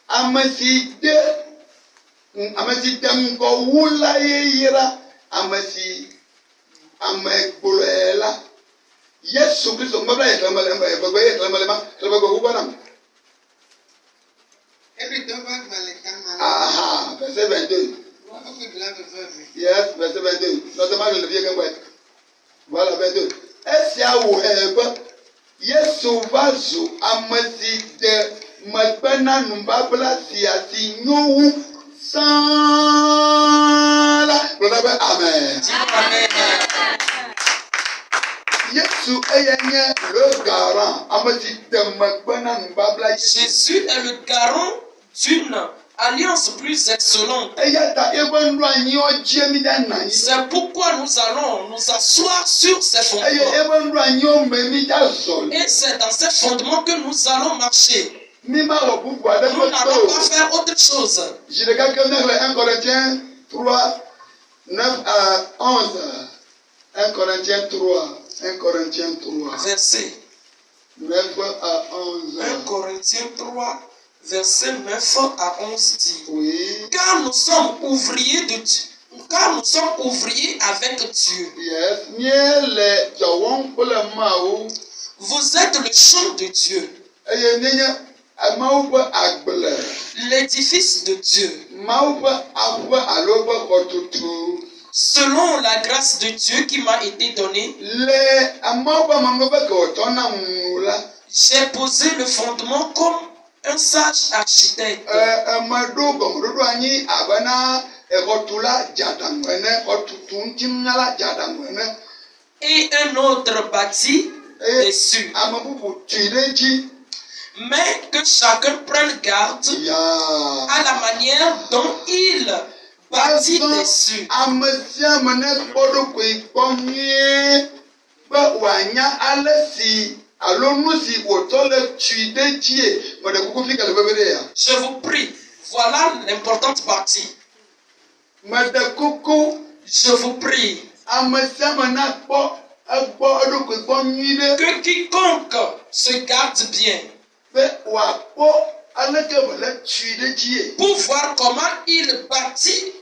Amaside, Amasidango Wula Yera, Amasi, Amekbuela. Yesu Christ, Mabla et Lamalama, aha, verset 22. Yes, verset 22. Notamment le vieux Gambouet. Voilà, 22. Est-ce que Yesu vazu Amaside, Mabana Numbabla, Siasi, Nou, Sala. Amen. Amen. Jésus est le garant d'une alliance plus excellente. C'est pourquoi nous allons nous asseoir sur ces fondements. Et c'est dans ces fondements que nous allons marcher. Nous n'allons pas faire autre chose. Je regarde 1 Corinthiens 3, 9 à 11. 1 Corinthiens 3. 1 Corinthiens 3. Verset 9 à 11. 1 Corinthiens 3, verset 9 à 11 dit. Oui. Car nous sommes ouvriers de Dieu. Car nous sommes ouvriers avec Dieu. Yes. Vous êtes le champ de Dieu. L'édifice de Dieu. Selon la grâce de Dieu qui m'a été donnée, j'ai posé le fondement comme un sage architecte. Et un autre bâti dessus. Mais que chacun prenne garde à la manière dont il bâtit dessus. Je vous prie, voilà l'importante partie. Je vous prie que quiconque se garde bien pour voir comment il bâtit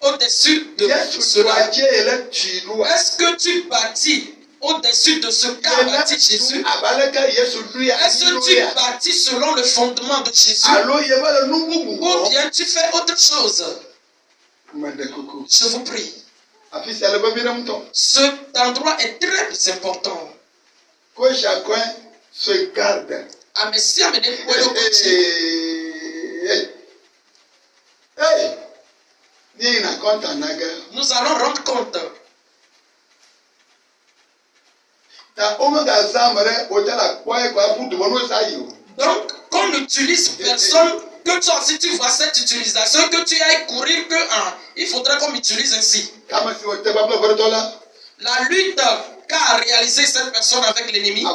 au-dessus de cela. Est-ce que tu bâtis au-dessus de ce qu'a bâti Jésus? Est-ce que tu bâtis selon le fondement de Jésus? Ou bien tu fais autre chose? Je vous prie. Cet endroit est très important. Que chacun se garde. Nous allons rendre compte. Donc, qu'on n'utilise personne, que toi aussi tu vois cette utilisation, que tu ailles courir, que il faudrait qu'on m'utilise ainsi. La lutte qu'a réalisé cette personne avec l'ennemi, de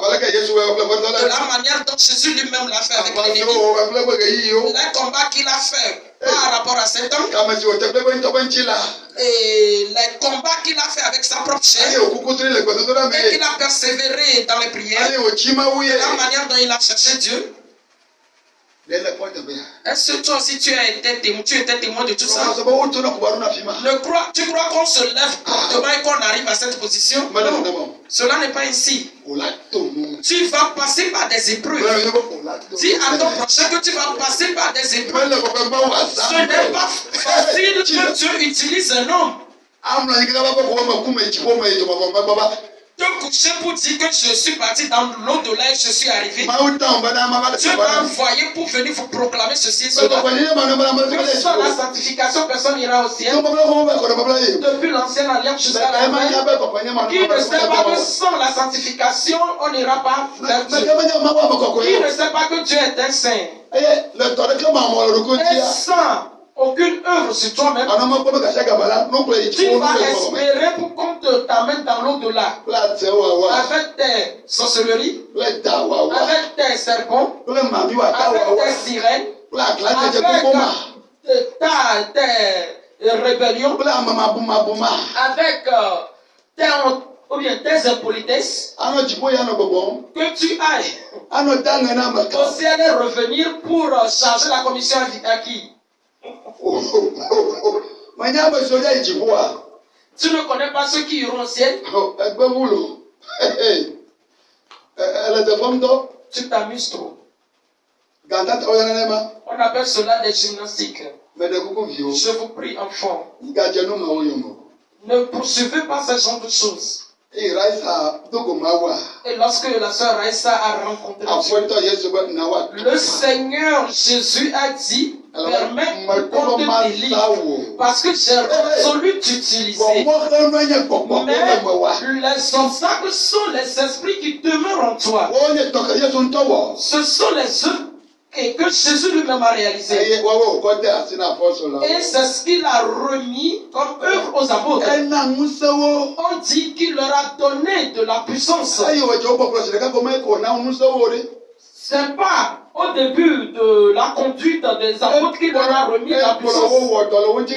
la manière dont Jésus lui-même l'a fait avec l'ennemi, le combat qu'il a fait par rapport à Satan, et les combats qu'il a fait avec sa propre chair, et qu'il a persévéré dans les prières, de la manière dont il a cherché Dieu. Est-ce que toi aussi tu étais témoin de tout ça? Tu crois qu'on se lève promptement et qu'on arrive à cette position? Non, cela n'est pas ainsi. Tu vas passer par des épreuves. Dis à ton prochain que tu vas passer par des épreuves. Ce n'est pas facile que Dieu utilise un homme. Te coucher pour dire que je suis parti dans l'au-delà et je suis arrivé. Dieu m'a envoyé pour venir vous proclamer ceci et cela. Que sans la sanctification, personne n'ira au ciel. Depuis l'ancienne alliance jusqu'à la fin. Qui ne sait pas que sans la sanctification, on n'ira pas vers Dieu. Qui ne sait pas que Dieu est un saint. Et sans aucune œuvre sur toi-même, tu vas espérer pour qu'on t'amène dans l'au-delà avec tes sorcelleries, avec tes serpents, avec tes sirènes, avec tes rébellions, avec tes impolitesses, que tu ailles au ciel et revenir pour charger la commission à qui? Tu ne connais pas ceux qui iront au ciel? Tu t'amuses trop. On appelle cela des gymnastiques. Je vous prie, enfants, ne poursuivez pas ce genre de choses. Et lorsque la sœur Raïssa a rencontré Dieu, le Seigneur Jésus a dit, permets qu'on te délivre, parce que j'ai résolu t'utiliser. Mais les obstacles sont les esprits qui demeurent en toi. Ce sont les œuvres que Jésus lui-même a réalisées. Et c'est ce qu'il a remis comme œuvre aux apôtres. On dit qu'il leur a donné de la puissance. C'est pas au début de la conduite des apôtres qu'il leur a remis la puissance.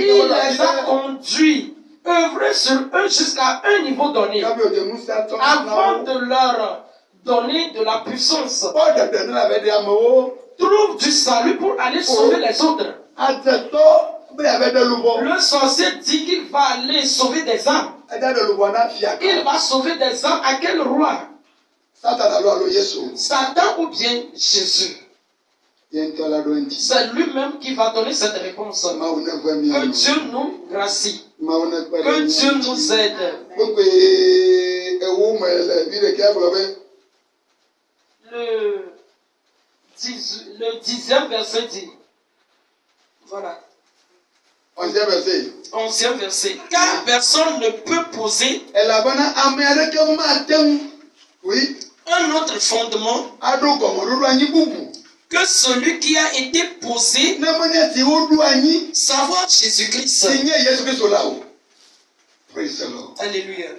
Il les a conduits, œuvrer sur eux jusqu'à un niveau donné, avant de leur donner de la puissance. Trouve du salut pour aller sauver les autres. Le sorcier dit qu'il va aller sauver des âmes. Il va sauver des âmes à quel roi? Satan ou bien Jésus? C'est lui-même qui va donner cette réponse. Que Dieu nous gracie. Que Dieu nous aide. Le 10e verset dit. Voilà. 11e verset. Car personne ne peut poser un autre fondement que celui qui a été posé, savoir Jésus-Christ. Alléluia.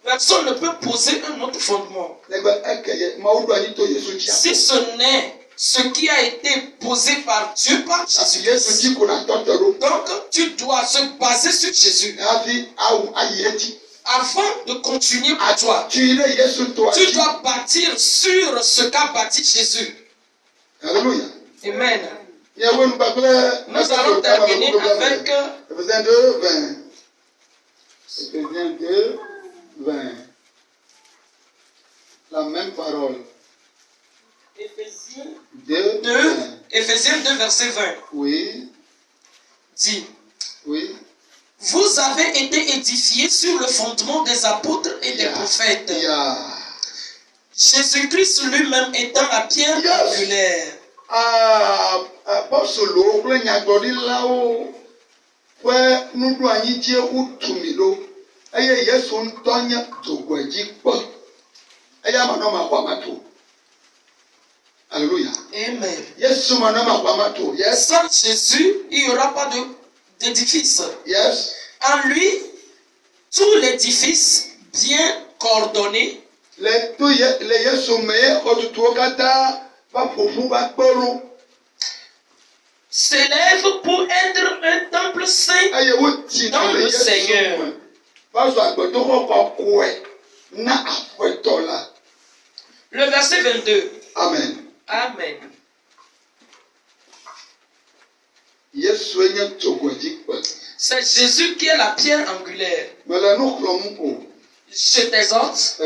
Personne ne peut poser un autre fondement. Si ce n'est ce qui a été posé par Dieu, par Jésus-Christ. Donc, tu dois se baser sur Jésus. Avant de continuer pour toi, tu dois bâtir sur ce qu'a bâti Jésus. Alléluia. Amen. Nous allons terminer avec Éphésiens 2, 20. La même parole. Éphésiens 2, 2, Éphésiens 2, verset 20. Oui. Dit. Oui. Vous avez été édifiés sur le fondement des apôtres et des prophètes. Jésus-Christ lui-même étant la pierre angulaire. Apostolo kple nyagblɔɖilawo ƒe nuɖoanyi wotumi ɖo eye Yesu ŋutɔ nye dzogoedzikpe. Eya manɔ maxɔamato. Alléluia. Amen. Yesu manɔ maxɔamato. Yes. Sans Jésus, il n'y aura pas d'édifice. Yes. En lui, tout l'édifice bien coordonné. Le Yesu me xɔtutuwo katã va ƒoƒu va kpɔɖo. S'élève pour être un temple saint dans le Seigneur. Le verset 22. Amen. Amen. C'est Jésus qui est la pierre angulaire. Je t'exhorte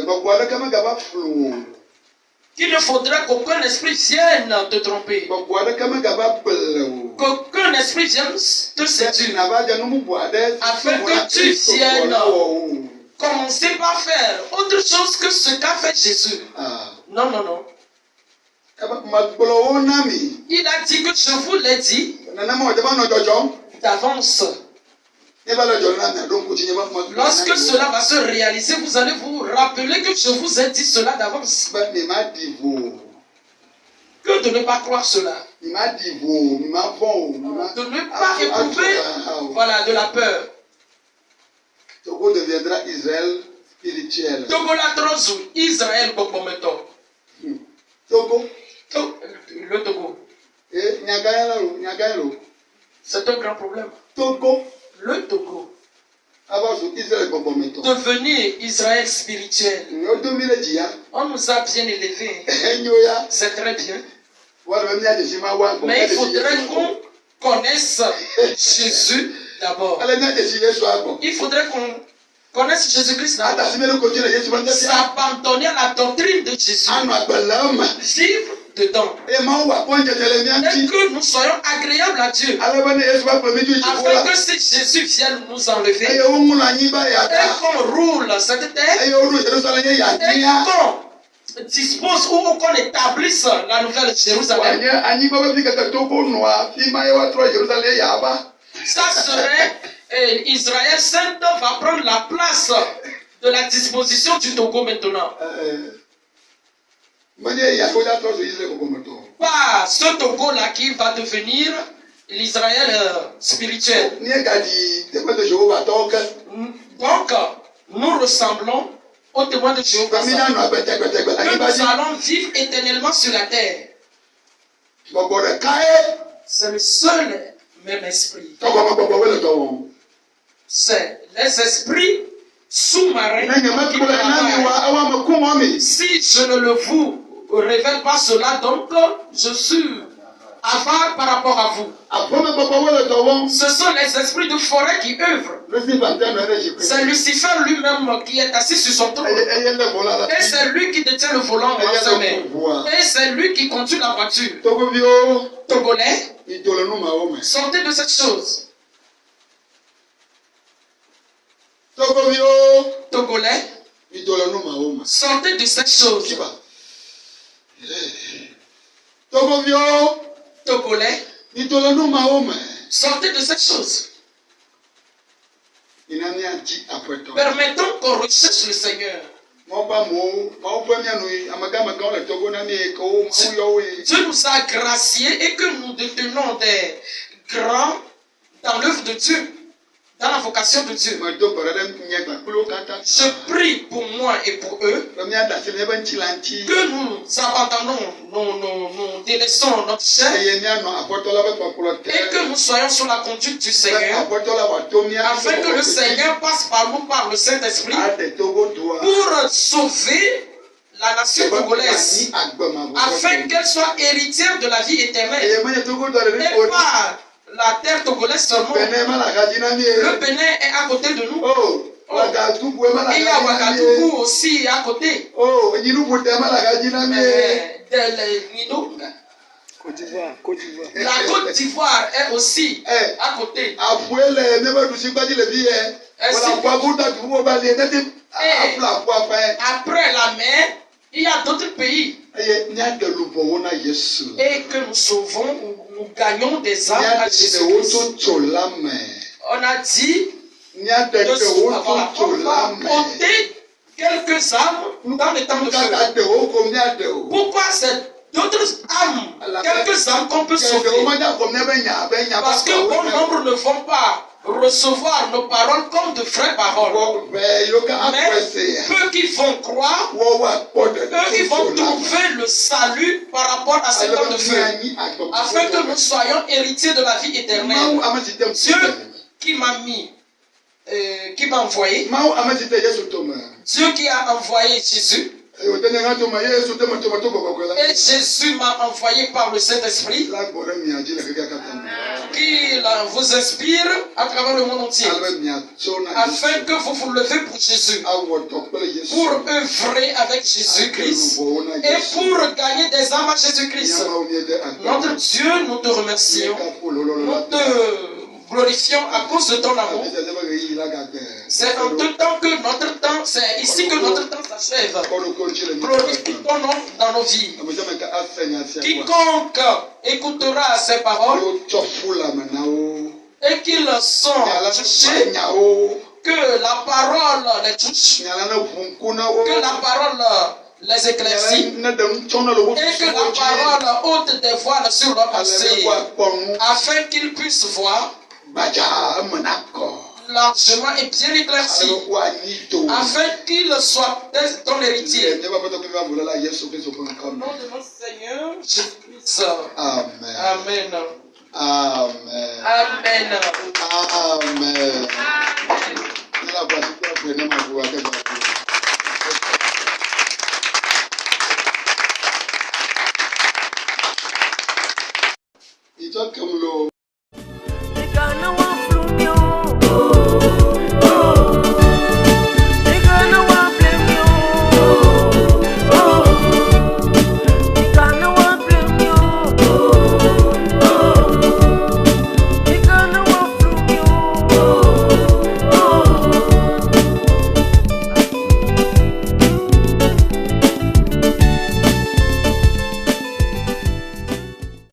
qu'il ne faudrait qu'aucun esprit vienne te tromper. Qu'aucun esprit vienne te séduire. Afin que tu viennes commencer par faire autre chose que ce qu'a fait Jésus. Non, non, non. Il a dit que je vous l'ai dit d'avance. Lorsque cela va se réaliser, vous allez vous rappeler que je vous ai dit cela d'avance. Que de ne pas croire cela. De ne pas éprouver de la peur. Togo deviendra Israël spirituel. Togo la trozu, Israël bokometo. Togo. Le Togo. C'est un grand problème. Togo. Le Togo. Devenir Israël spirituel. On nous a bien élevés. C'est très bien. Mais il faudrait qu'on connaisse Jésus d'abord. Il faudrait qu'on connaisse Jésus-Christ d'abord. S'abandonner à la doctrine de Jésus. Vivre dedans. Et que nous soyons agréables à Dieu. Afin que si Jésus vienne nous enlever et qu'on roule cette terre et qu'on dispose ou qu'on établisse la nouvelle Jérusalem. Ça serait Israël sainte va prendre la place de la disposition du Togo maintenant. Pas ce Togo-là qui va devenir l'Israël spirituel. Donc, nous ressemblons aux témoins de Jéhovah. Que nous allons vivre éternellement sur la terre. C'est le seul même esprit. C'est les esprits sous-marins qui travaillent. Si je ne le vous révèle pas cela, donc je suis avare par rapport à vous. Ce sont les esprits de forêt qui œuvrent. C'est Lucifer lui-même qui est assis sur son trône. Et c'est lui qui détient le volant dans ses mains. Et c'est lui qui conduit la voiture. Togolais, sortez de cette chose. Togolais, sortez de cette chose. Togolais, sortez de cette chose. Permettons qu'on recherche le Seigneur. Dieu nous a graciés et que nous devenons des grands dans l'œuvre de Dieu, dans la vocation de Dieu. Je prie pour moi et pour eux que nous abandonnons, nous délaissons notre chair et que nous soyons sous la conduite du Seigneur afin que le Seigneur passe par nous par le Saint-Esprit pour sauver la nation congolaise afin qu'elle soit héritière de la vie éternelle et pas la terre togolaise seulement. Le Bénin est à côté de nous. Il y a Ouagadougou aussi à côté. La Côte d'Ivoire est aussi à côté. Après la mer, il y a d'autres pays. Et que nous sauvons, nous gagnons des âmes à Jésus. On a dit de compter quelques âmes dans les temps de feu. Pourquoi c'est d'autres âmes, quelques âmes qu'on peut sauver? Parce que bon nombre ne vont pas recevoir nos paroles comme de vraies paroles. Mais ceux qui vont croire, eux ils vont trouver le salut par rapport à ces temps de feu, afin que nous soyons héritiers de la vie éternelle. Dieu qui m'a mis, qui m'a envoyé, Dieu qui a envoyé Jésus, et Jésus m'a envoyé par le Saint-Esprit qui vous inspire à travers le monde entier afin que vous vous levez pour Jésus, pour œuvrer avec Jésus-Christ et pour gagner des âmes à Jésus-Christ. Notre Dieu, nous te remercions, nous te glorifions à cause de ton amour. C'est en tout temps que notre temps, c'est ici que notre temps s'achève. Glorifie ton nom dans nos vies. Quiconque écoutera ces paroles et qu'ils sont touchés, que la parole les touche, que la parole les éclaircit et que la parole ôte des voiles sur leur pensée afin qu'ils puissent voir largement et bien éclairci, afin qu'il soit ton héritier. Au nom de notre Seigneur Jésus-Christ. Amen. Amen. Amen. Amen.